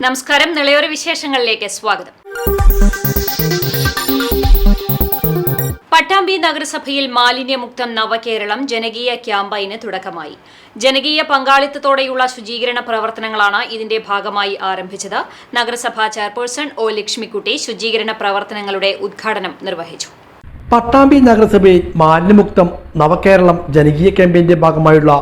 നമസ്കാരം. നിളയോര വിശേഷങ്ങളിലേക്ക് സ്വാഗതം. പട്ടാമ്പി നഗരസഭയിൽ മാലിന്യമുക്തം നവകേരളം ജനകീയ ക്യാമ്പയിന് തുടക്കമായി. ജനകീയ പങ്കാളിത്തത്തോടെയുള്ള ശുചീകരണ പ്രവർത്തനങ്ങളാണ് ഇതിന്റെ ഭാഗമായി ആരംഭിച്ചത്. നഗരസഭാ ചെയർപേഴ്സൺ ഒ ലക്ഷ്മിക്കുട്ടി ശുചീകരണ പ്രവർത്തനങ്ങളുടെ ഉദ്ഘാടനം നിർവഹിച്ചു. പട്ടാമ്പി നഗരസഭയിൽ മാലിന്യമുക്തം നവകേരളം ജനകീയ ക്യാമ്പയിന്റെ ഭാഗമായുള്ള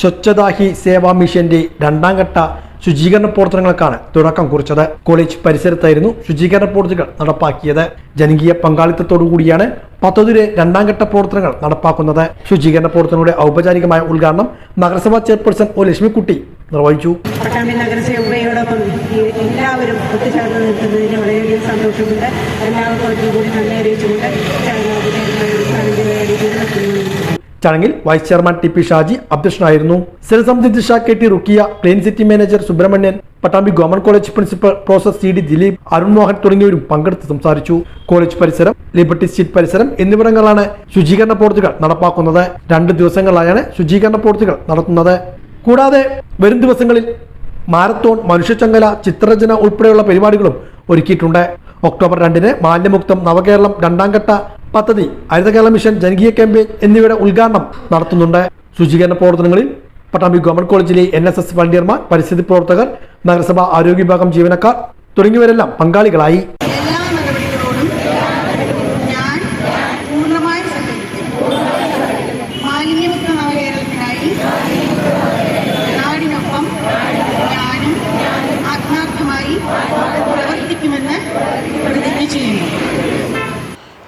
സ്വച്ഛതാ ഹി സേവാ മിഷന്റെ രണ്ടാം ഘട്ട ശുചീകരണ പ്രവർത്തനങ്ങൾക്കാണ് തുടക്കം കുറിച്ചത്. കോളേജ് പരിസരത്തായിരുന്നു ശുചീകരണ പ്രവൃത്തികൾ നടപ്പാക്കിയത്. ജനകീയ പങ്കാളിത്തത്തോടുകൂടിയാണ് പദ്ധതിയുടെ രണ്ടാം ഘട്ട പ്രവർത്തനങ്ങൾ നടപ്പാക്കുന്നത്. ശുചീകരണ പ്രവർത്തനങ്ങളുടെ ഔപചാരികമായ ഉദ്ഘാടനം നഗരസഭാ ചെയർപേഴ്സൺ ഒ ലക്ഷ്മിക്കുട്ടി നിർവഹിച്ചു. പട്ടാമ്പി നഗരസഭയോടൊപ്പം എല്ലാവരും ഒത്തുചേർന്ന് നിൽക്കുന്നതിന് വളരെയധികം സന്തോഷമുണ്ട്. എല്ലാവർക്കും കൂടി നന്ദി അറിയിച്ചുകൊണ്ട് ചടങ്ങിൽ vice chairman T P Shaji അധ്യക്ഷനായിരുന്നു. സ്ഥിരസമിതി അധ്യക്ഷ K T Rukkiya, clean city manager Subramanian, Pattambi government college principal professor C D Dileep, Arun Mohan തുടങ്ങിയവരും പങ്കെടുത്ത് സംസാരിച്ചു. കോളേജ് പരിസരം, ലിബർട്ടി സ്ട്രീറ്റ് പരിസരം എന്നിവിടങ്ങളിലാണ് ശുചീകരണ പ്രവൃത്തികൾ നടപ്പാക്കുന്നത്. 2 ദിവസങ്ങളിലായാണ് ശുചീകരണ പ്രവൃത്തികൾ നടത്തുന്നത്. കൂടാതെ വരും ദിവസങ്ങളിൽ മാരത്തോൺ, മനുഷ്യച്ചങ്ങല, ചിത്രരചന ഉൾപ്പെടെയുള്ള പരിപാടികളും ഒരുക്കിയിട്ടുണ്ട്. ഒക്ടോബർ 2-ന് മാലിന്യമുക്തം നവകേരളം രണ്ടാം ഘട്ട പദ്ധതി, ഹരിതകേരള മിഷൻ ജനകീയ ക്യാമ്പയിൻ എന്നിവയുടെ ഉദ്ഘാടനം നടത്തുന്നുണ്ട്. ശുചീകരണ പ്രവർത്തനങ്ങളിൽ പട്ടാമ്പി ഗവൺമെന്റ് കോളേജിലെ NSS വളണ്ടിയർമാർ, പരിസ്ഥിതി പ്രവർത്തകർ, നഗരസഭ ആരോഗ്യ വിഭാഗം ജീവനക്കാർ തുടങ്ങിയവരെല്ലാം പങ്കാളികളായി.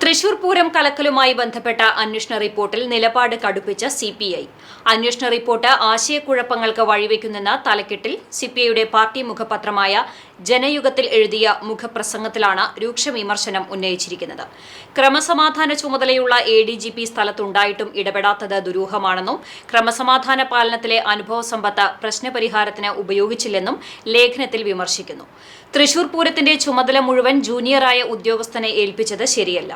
തൃശൂർ പൂരം കലക്കലുമായി ബന്ധപ്പെട്ട അന്വേഷണ റിപ്പോർട്ടിൽ നിലപാട് കടുപ്പിച്ച CPI. അന്വേഷണ റിപ്പോർട്ട് ആശയക്കുഴപ്പങ്ങൾക്ക് വഴിവെക്കുന്നെന്ന തലക്കെട്ടിൽ CPIയുടെ പാർട്ടി മുഖപത്രമായ ജനയുഗത്തിൽ എഴുതിയ മുഖപ്രസംഗത്തിലാണ് രൂക്ഷ വിമർശനം ഉന്നയിച്ചിരിക്കുന്നത്. ക്രമസമാധാന ചുമതലയുള്ള ADGP സ്ഥലത്തുണ്ടായിട്ടും ഇടപെടാത്തത് ദുരൂഹമാണെന്നും ക്രമസമാധാന പാലനത്തിലെ അനുഭവ സമ്പത്ത് പ്രശ്നപരിഹാരത്തിന് ഉപയോഗിച്ചില്ലെന്നും ലേഖനത്തിൽ വിമർശിക്കുന്നു. തൃശൂർ പൂരത്തിന്റെ ചുമതല മുഴുവൻ ജൂനിയറായ ഉദ്യോഗസ്ഥനെ ഏൽപ്പിച്ചത് ശരിയല്ല.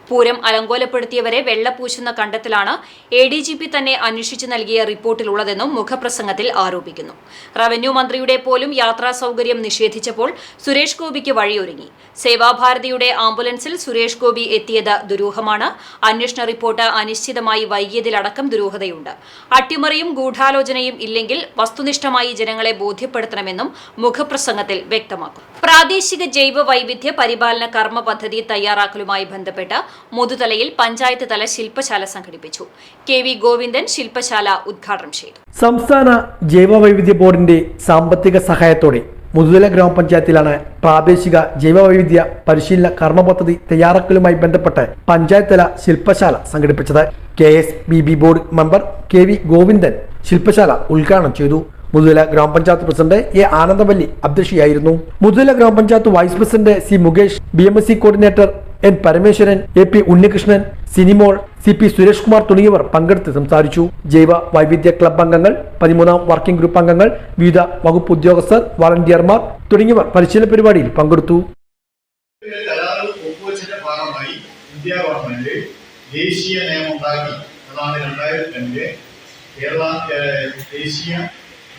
പൂരം അലങ്കോലപ്പെടുത്തിയവരെ വെള്ളപൂശുന്ന കണ്ടെത്തലാണ് ADGP തന്നെ അന്വേഷിച്ചു നൽകിയ റിപ്പോർട്ടിലുള്ളതെന്നും മുഖപ്രസംഗത്തിൽ ആരോപിക്കുന്നു. റവന്യൂ മന്ത്രിയുടെ പോലും യാത്രാ സൗകര്യം നിഷേധിച്ചപ്പോൾ സുരേഷ് ഗോപിക്ക് വഴിയൊരുങ്ങി. സേവാഭാരതിയുടെ ആംബുലൻസിൽ സുരേഷ് ഗോപി എത്തിയത് ദുരൂഹമാണ്. അന്വേഷണ റിപ്പോർട്ട് അനിശ്ചിതമായി വൈകിയതിലടക്കം ദുരൂഹതയുണ്ട്. അട്ടിമറിയും ഗൂഢാലോചനയും ഇല്ലെങ്കിൽ വസ്തുനിഷ്ഠമായി ജനങ്ങളെ ബോധ്യപ്പെടുത്തണമെന്നും മുഖപ്രസംഗത്തിൽ വ്യക്തമാക്കും. പ്രാദേശിക ജൈവ വൈവിധ്യ പരിപാലന കർമ്മ പദ്ധതി തയ്യാറാക്കലുമായി ബന്ധപ്പെട്ട് മുതുതലയിൽ പഞ്ചായത്ത് തല ശില്പശാല സംഘടിപ്പിച്ചു. KV ഗോവിന്ദൻ ശില്പശാല ഉദ്ഘാടനം ചെയ്തു. സംസ്ഥാന ജൈവ വൈവിധ്യ ബോർഡിന്റെ സാമ്പത്തിക സഹായത്തോടെ മുതുതല ഗ്രാമപഞ്ചായത്തിലാണ് പ്രാദേശിക ജൈവ വൈവിധ്യ പരിശീലന കർമ്മ പദ്ധതി തയ്യാറാക്കലുമായി ബന്ധപ്പെട്ട് പഞ്ചായത്ത് തല ശില്പശാല സംഘടിപ്പിച്ചത്. KSBB board member KV Govindan ശില്പശാല ഉദ്ഘാടനം ചെയ്തു. മുതുതല ഗ്രാമപഞ്ചായത്ത് പ്രസിഡന്റ് A ആനന്ദവല്ലി അധ്യക്ഷയായിരുന്നു. മുതുതല ഗ്രാമപഞ്ചായത്ത് vice president C Mukesh, BMC coordinator N Parameswaran, AP Unnikrishnan, Sinimol, CP Suresh Kumar തുടങ്ങിയവർ പങ്കെടുത്ത് സംസാരിച്ചു. ജൈവ വൈവിധ്യ ക്ലബ് അംഗങ്ങൾ, 13ാം വർക്കിംഗ് ഗ്രൂപ്പ് അംഗങ്ങൾ, വിവിധ വകുപ്പ് ഉദ്യോഗസ്ഥർ, വളണ്ടിയർമാർ തുടങ്ങിയവർ പരിശീലന പരിപാടിയിൽ പങ്കെടുത്തു. ഇന്ത്യ ഗവൺമെന്റ് ദേശീയ നിയമം ഉണ്ടാക്കി. അതാണ് 2002 കേരള ദേശീയ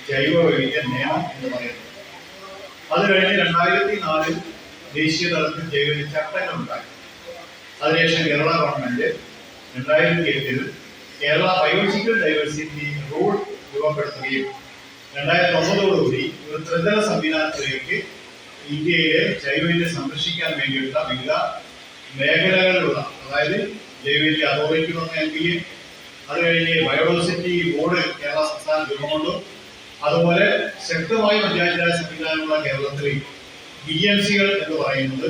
ജൈവ വൈവിധ്യ നിയമം എന്ന് പറയുന്നത്. അത് കഴിഞ്ഞ് 2004 ദേശീയ തലത്തിൽ ജൈവ ചട്ടങ്ങൾ ഉണ്ടാക്കി. അതിനുശേഷം Kerala government 2008 Kerala biological diversity rule രൂപപ്പെടുത്തുകയും 2009 ഒരു ത്രിതല സംവിധാനത്തിലേക്ക് ഇന്ത്യയിലെ ജൈവവൈവിധ്യം സംരക്ഷിക്കാൻ വേണ്ടിയുള്ള വിവിധ മേഖലകളിലുള്ള, അതായത് ജൈവവൈവിധ്യ അതോറിറ്റി MPA, അത് കഴിഞ്ഞ് ബയോഡൈവേഴ്സിറ്റി ബോർഡ് കേരള സംസ്ഥാനം രൂപം കൊണ്ടു. അതുപോലെ ശക്തമായ പഞ്ചായത്ത് രാജ് സംവിധാനമുള്ള കേരളത്തിൽ BMCകൾ എന്ന് പറയുന്നത്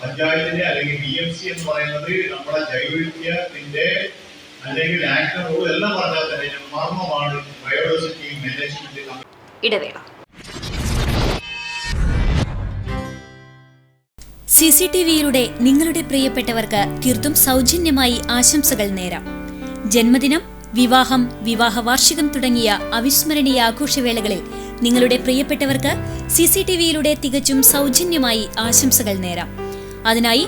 പഞ്ചായത്തിന്റെ അല്ലെങ്കിൽ BMC എന്ന് പറയുന്നത് നമ്മുടെ ജൈവവൈവിധ്യത്തിന്റെ അല്ലെങ്കിൽ ആക്ഷൻ റൂൾ എല്ലാം പറഞ്ഞാൽ തന്നെ മർമ്മമാണ് ബയോഡൈവേഴ്സിറ്റി മാനേജ്മെന്റ്. ഇടവേള. CCTVയിലൂടെ നിങ്ങളുടെ പ്രിയപ്പെട്ടവർക്ക് തീർത്തും സൗജന്യമായി ആശംസകൾ നേരാം. ജന്മദിനം, വിവാഹം, വിവാഹ വാർഷികം തുടങ്ങിയ അവിസ്മരണീയ ആഘോഷവേളകളിൽ നിങ്ങളുടെ പ്രിയപ്പെട്ടവർക്ക് CCTVയിലൂടെ തികച്ചും സൗജന്യമായി ആശംസകൾ നേരാം. അതിനായി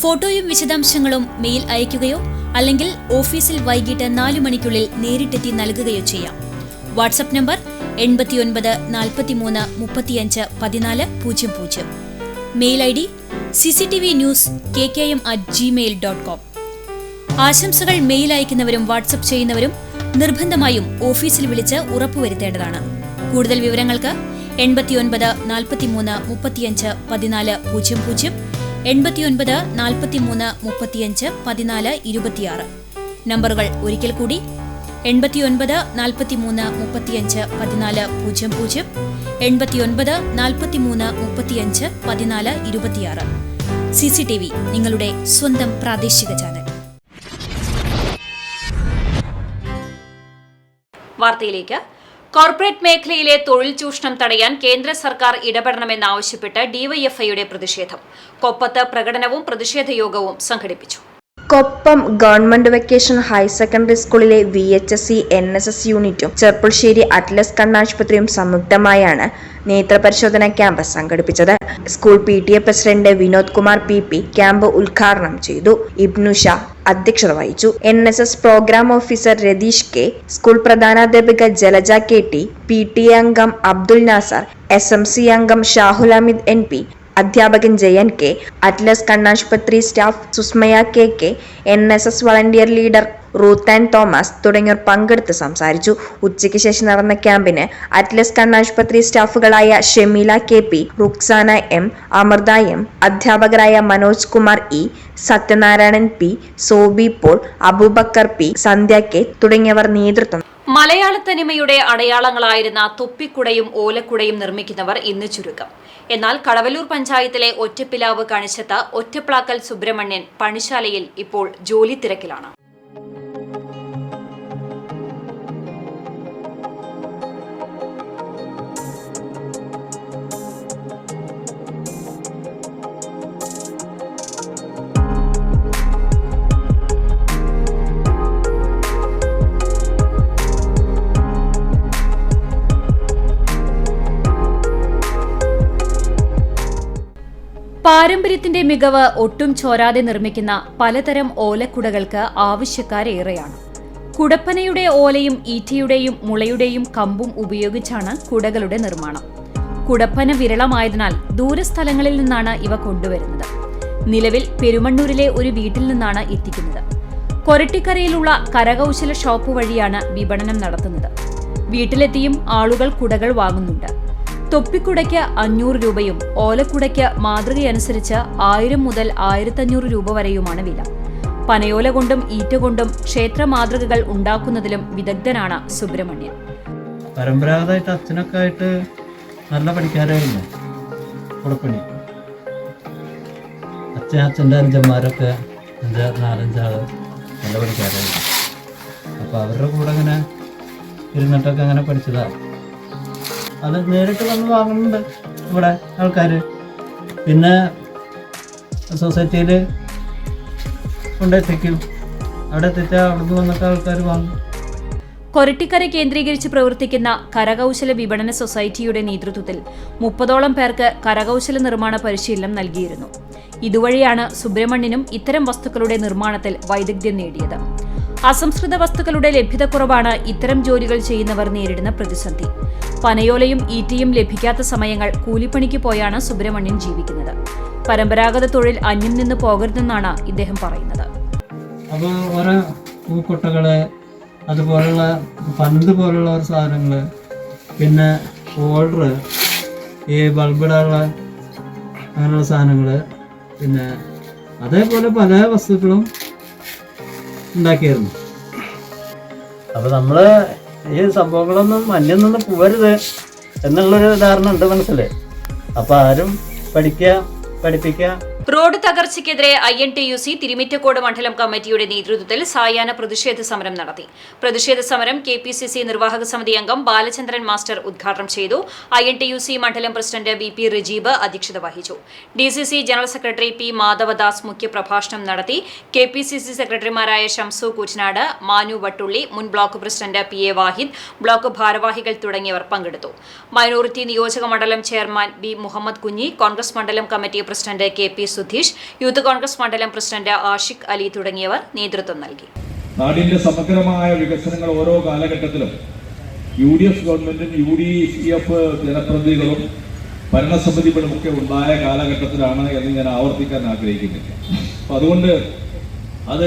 ഫോട്ടോയും വിശദാംശങ്ങളും മെയിൽ അയയ്ക്കുകയോ അല്ലെങ്കിൽ ഓഫീസിൽ വൈകിട്ട് 4 മണിക്കുള്ളിൽ നേരിട്ടെത്തി നൽകുകയോ ചെയ്യാം. WhatsApp number 8943351400. Mail I D cctvnews@gmail.com. ആശംസകൾ മെയിൽ അയക്കുന്നവരും വാട്സപ്പ് ചെയ്യുന്നവരും നിർബന്ധമായും ഓഫീസിൽ വിളിച്ച് ഉറപ്പുവരുത്തേണ്ടതാണ്. കൂടുതൽ വിവരങ്ങൾക്ക് 8943351400, 8943351426 നമ്പറുകൾ ഒരിക്കൽ കൂടി 8943351400, 8943351426. CCTV, നിങ്ങളുടെ സ്വന്തം പ്രാദേശിക ചാനൽ. വാർത്തയിലേക്ക്. കോർപ്പറേറ്റ് മേഖലയിലെ തൊഴിൽ ചൂഷണം തടയാൻ കേന്ദ്ര സർക്കാർ ഇടപെടണമെന്നാവശ്യപ്പെട്ട് ഡിവൈഎഫ്ഐയുടെ പ്രതിഷേധം. കൊപ്പത്ത് പ്രകടനവും പ്രതിഷേധ യോഗവും സംഘടിപ്പിച്ചു. കൊപ്പം ഗവൺമെന്റ് വെക്കേഷൻ ഹയർ സെക്കൻഡറി സ്കൂളിലെ VHSC NSS യൂണിറ്റും ചെർപ്പുളശ്ശേരി അറ്റ്ലസ് കണ്ണാശുപത്രിയും സംയുക്തമായാണ് നേത്രപരിശോധന ക്യാമ്പ് സംഘടിപ്പിച്ചത്. School PTA president Vinod Kumar PP camp ഉദ്ഘാടനം ചെയ്തു. ഇബ്നുഷ അധ്യക്ഷത വഹിച്ചു. NSS programme officer Ratheesh K, school പ്രധാനാധ്യാപിക ജലജ KT, PTA അംഗം അബ്ദുൽ നാസർ, SMC അംഗം ഷാഹുൽ അമീദ് NP, അധ്യാപകൻ ജയൻ K, അറ്റ്ലസ് കണ്ണാശുപത്രി staff Susmaya KK, NSS volunteer leader Ruth and Thomas തുടങ്ങിയവർ പങ്കെടുത്ത് സംസാരിച്ചു. ഉച്ചയ്ക്ക് ശേഷം നടന്ന ക്യാമ്പിന് അറ്റ്ലസ് കണ്ണാശുപത്രി സ്റ്റാഫുകളായ ഷെമീല KP, Ruksana M, Amritha M, അധ്യാപകരായ Manoj Kumar E, Sathyanarayanan P, Sobi Paul, Abubakar P, Sandhya K തുടങ്ങിയവർ നേതൃത്വം. മലയാള തനിമയുടെ അടയാളങ്ങളായിരുന്ന തൊപ്പിക്കുടയും ഓലക്കുടയും നിർമ്മിക്കുന്നവർ ഇന്ന് ചുരുക്കം. എന്നാൽ കടവല്ലൂർ പഞ്ചായത്തിലെ ഒറ്റപ്പിലാവ് കണിശത്ത് ഒറ്റപ്ലാക്കൽ സുബ്രഹ്മണ്യൻ പണിശാലയിൽ ഇപ്പോൾ ജോലി തിരക്കിലാണ്. പാരമ്പര്യത്തിന്റെ മികവ് ഒട്ടും ചോരാതെ നിർമ്മിക്കുന്ന പലതരം ഓലക്കുടകൾക്ക് ആവശ്യക്കാരേറെയാണ്. കുടപ്പനയുടെ ഓലയും ഈറ്റയുടെയും മുളയുടെയും കമ്പും ഉപയോഗിച്ചാണ് കുടകളുടെ നിർമ്മാണം. കുടപ്പന വിരളമായതിനാൽ ദൂരസ്ഥലങ്ങളിൽ നിന്നാണ് ഇവ കൊണ്ടുവരുന്നത്. നിലവിൽ പെരുമണ്ണൂരിലെ ഒരു വീട്ടിൽ നിന്നാണ് എത്തിക്കുന്നത്. കൊരട്ടിക്കരയിലുള്ള കരകൗശല ഷോപ്പ് വഴിയാണ് വിപണനം നടത്തുന്നത്. വീട്ടിലെത്തിയും ആളുകൾ കുടകൾ വാങ്ങുന്നുണ്ട്. തൊപ്പിക്കുടയ്ക്ക് 500 രൂപയും ഓലക്കുടയ്ക്ക് മാതൃകയനുസരിച്ച് 1000 മുതൽ 1500 രൂപ വരെയുമാണ് വില. പനയോല കൊണ്ടും ഈറ്റ കൊണ്ടും ക്ഷേത്ര മാതൃകകൾ ഉണ്ടാക്കുന്നതിലും വിദഗ്ധനാണ് സുബ്രഹ്മണ്യൻ. പരമ്പരാഗതമായിട്ട് അച്ഛനൊക്കെ ആയിട്ട് നല്ല പണിക്കാരായിരുന്നു കുടപ്പണി. അച്ഛൻ്റെ അഞ്ചന്മാരൊക്കെ 4-5 ആള് നല്ല പണിക്കാരായിരുന്നു. അപ്പോൾ അവരുടെ കൂടെ അങ്ങനെ ഇരുന്നിട്ടൊക്കെ അങ്ങനെ പഠിച്ചതാണ്. അത് നേരിട്ട് വന്ന് വാങ്ങുന്നുണ്ട് ഇവിടെ ആൾക്കാർ. പിന്നെ സൊസൈറ്റിയിൽ കൊണ്ടെത്തിക്കും. അവിടെ എത്തിച്ചാൽ അവിടുന്ന് വന്നിട്ട് ആൾക്കാർ വാങ്ങും. കൊരട്ടിക്കര കേന്ദ്രീകരിച്ച് പ്രവർത്തിക്കുന്ന കരകൗശല വിപണന സൊസൈറ്റിയുടെ നേതൃത്വത്തിൽ 30ഓളം പേർക്ക് കരകൗശല നിർമ്മാണ പരിശീലനം നൽകിയിരുന്നു. ഇതുവഴിയാണ് സുബ്രഹ്മണ്യനും ഇത്തരം വസ്തുക്കളുടെ നിർമ്മാണത്തിൽ വൈദഗ്ധ്യം നേടിയത്. അസംസ്കൃത വസ്തുക്കളുടെ ലഭ്യതക്കുറവാണ് ഇത്തരം ജോലികൾ ചെയ്യുന്നവർ നേരിടുന്ന പ്രതിസന്ധി. പനയോലയും ഈറ്റയും ലഭിക്കാത്ത സമയങ്ങൾ കൂലിപ്പണിക്ക് പോയാണ് സുബ്രഹ്മണ്യൻ ജീവിക്കുന്നത്. പരമ്പരാഗത തൊഴിൽ അന്യം നിന്ന് പോകരുതെന്നാണ് ഇദ്ദേഹം പറയുന്നത്. അപ്പോൾ ഓരോ പൂക്കൊട്ടകള്, അതുപോലുള്ള പന്ത് പോലുള്ള ഒരു സാധനങ്ങൾ, പിന്നെ ഹോൾഡർ, ഈ ബൾബിടാനുള്ള അങ്ങനെയുള്ള സാധനങ്ങൾ, പിന്നെ അതേപോലെ പല വസ്തുക്കളും ഉണ്ടാക്കിയായിരുന്നു. അപ്പോൾ നമ്മൾ ഈ സംഭവങ്ങളൊന്നും അന്യം നിന്ന് പോകരുത് എന്നുള്ളൊരു ധാരണ ഉണ്ട് മനസ്സിൽ. അപ്പോൾ ആരും പഠിപ്പിക്കുക. റോഡ് തകർച്ചയ്ക്കെതിരെ INTUC തിരുമിറ്റക്കോട് മണ്ഡലം കമ്മിറ്റിയുടെ നേതൃത്വത്തിൽ സായാഹ്ന പ്രതിഷേധ സമരം നടത്തി. പ്രതിഷേധ സമരം KPCC നിർവാഹക സമിതി അംഗം ബാലചന്ദ്രൻ മാസ്റ്റർ ഉദ്ഘാടനം ചെയ്തു. INTUC മണ്ഡലം പ്രസിഡന്റ് BP റജീബ് അധ്യക്ഷത വഹിച്ചു. DCC general secretary P Madhavadas മുഖ്യപ്രഭാഷണം നടത്തി. KPCC സെക്രട്ടറിമാരായ ഷംസു കൂറ്റനാട്, മാനു വട്ടുള്ളി, മുൻ ബ്ലോക്ക് പ്രസിഡന്റ് PA വാഹിദ്, ബ്ലോക്ക് ഭാരവാഹികൾ തുടങ്ങിയവർ പങ്കെടുത്തു. മൈനോറിറ്റി നിയോജക മണ്ഡലം ചെയർമാൻ B മുഹമ്മദ് കുഞ്ഞി, കോൺഗ്രസ് മണ്ഡലം committee president KP Sudheesh, youth Congress മണ്ഡലം പ്രസിഡന്റ് ആഷിഖ് അലി തുടങ്ങിയവർ നേതൃത്വം നൽകി. നാടിന്റെ സമഗ്രമായ വികസനങ്ങൾ ഓരോ കാലഘട്ടത്തിലും UDF ഗവൺമെന്റും UDF ജനപ്രതിനിധികളും ഭരണസമിതികളുമൊക്കെ ഉണ്ടായ കാലഘട്ടത്തിലാണ് എന്ന് ഞാൻ ആവർത്തിക്കാൻ ആഗ്രഹിക്കുന്നില്ല. അപ്പം അതുകൊണ്ട് അത്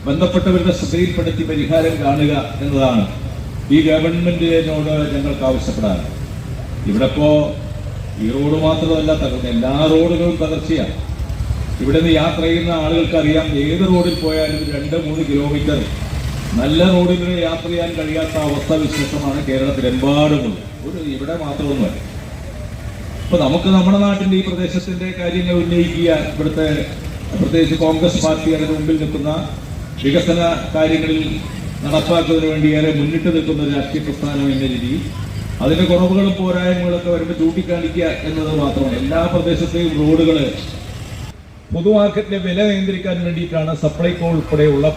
ബന്ധപ്പെട്ടവരുടെ ശ്രദ്ധയിൽപ്പെടുത്തി പരിഹാരം കാണുക എന്നതാണ് ഈ ഗവൺമെന്റിനോട് ഞങ്ങൾക്ക് ആവശ്യപ്പെടാൻ. ഇവിടെ ഇപ്പോൾ ഈ റോഡ് മാത്രമല്ല തകർച്ച, എല്ലാ റോഡുകളും തകർച്ചയാണ്. ഇവിടെ നിന്ന് യാത്ര ചെയ്യുന്ന ആളുകൾക്കറിയാം, ഏത് റോഡിൽ പോയാലും 2-3 കിലോമീറ്റർ നല്ല റോഡിലൂടെ യാത്ര ചെയ്യാൻ കഴിയാത്ത അവസ്ഥ വിശേഷമാണ് കേരളത്തിലെമ്പാടുമുള്ളത്. ഇവിടെ മാത്രമൊന്നുമല്ല. അപ്പൊ നമുക്ക് നമ്മുടെ നാട്ടിന്റെ ഈ പ്രദേശത്തിന്റെ കാര്യങ്ങൾ ഉന്നയിക്കുക, ഇവിടുത്തെ പ്രത്യേകിച്ച് കോൺഗ്രസ് പാർട്ടി അതിന് മുമ്പിൽ നിൽക്കുന്ന വികസന കാര്യങ്ങളിൽ നടപ്പാക്കുന്നതിന് വേണ്ടി ഏറെ മുന്നിട്ട് നിൽക്കുന്ന ഒരു രാഷ്ട്രീയ പ്രസ്ഥാനം എന്ന രീതിയിൽ അതിന്റെ കുറവുകളും പോരായ്മകളൊക്കെ വരുമ്പോൾ ചൂണ്ടിക്കാണിക്കുക എന്നത് മാത്രമാണ്. എല്ലാ പ്രദേശത്തെയും റോഡുകൾ പൊതുമാർക്കറ്റിലെ വില നിയന്ത്രിക്കാൻ വേണ്ടിയിട്ടാണ് സപ്ലൈകോ ഉൾപ്പെടെയുള്ള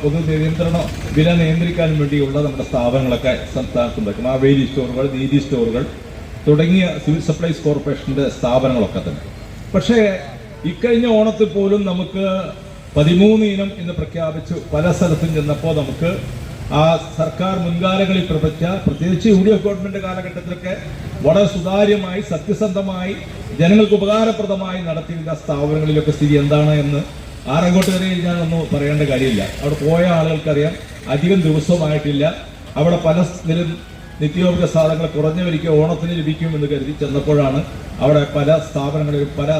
വില നിയന്ത്രിക്കാൻ വേണ്ടിയുള്ള നമ്മുടെ സ്ഥാപനങ്ങളൊക്കെ സംസ്ഥാനത്തുണ്ടാക്കും. മാവേലി സ്റ്റോറുകൾ, നീതി സ്റ്റോറുകൾ തുടങ്ങിയ സിവിൽ സപ്ലൈസ് കോർപ്പറേഷന്റെ സ്ഥാപനങ്ങളൊക്കെ തന്നെ. പക്ഷേ ഇക്കഴിഞ്ഞ ഓണത്തിൽ പോലും നമുക്ക് 13 ഇനം എന്ന് പ്രഖ്യാപിച്ചു പല സ്ഥലത്തും ചെന്നപ്പോൾ നമുക്ക് ആ സർക്കാർ മുൻകാലങ്ങളിൽ പ്രത്യേകിച്ച് UDF ഗവൺമെന്റ് കാലഘട്ടത്തിലൊക്കെ വളരെ സുതാര്യമായി സത്യസന്ധമായി ജനങ്ങൾക്ക് ഉപകാരപ്രദമായി നടത്തിയിരുന്ന സ്ഥാപനങ്ങളിലൊക്കെ സ്ഥിതി എന്താണ് എന്ന് ആറങ്ങോട്ട് വരെ ഞാനൊന്നും പറയേണ്ട കാര്യമില്ല. അവിടെ പോയ ആളുകൾക്കറിയാം. അധികം ദിവസമായിട്ടില്ല. അവിടെ പല നിത്യോപയോഗ സാധനങ്ങൾ കുറഞ്ഞ വിലയ്ക്ക് ഓണത്തിന് ലഭിക്കുമെന്ന് കരുതി ചെന്നപ്പോഴാണ് അവിടെ പല സ്ഥാപനങ്ങളിലും പല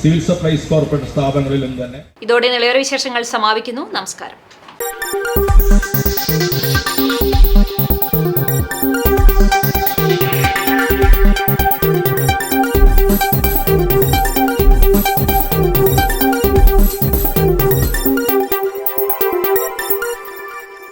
സിവിൽ സപ്ലൈസ് കോർപ്പറേഷൻ സ്ഥാപനങ്ങളിലും തന്നെ. ഇതോടെ നിലയോര വിശേഷങ്ങൾ സമാപിക്കുന്നു. നമസ്കാരം.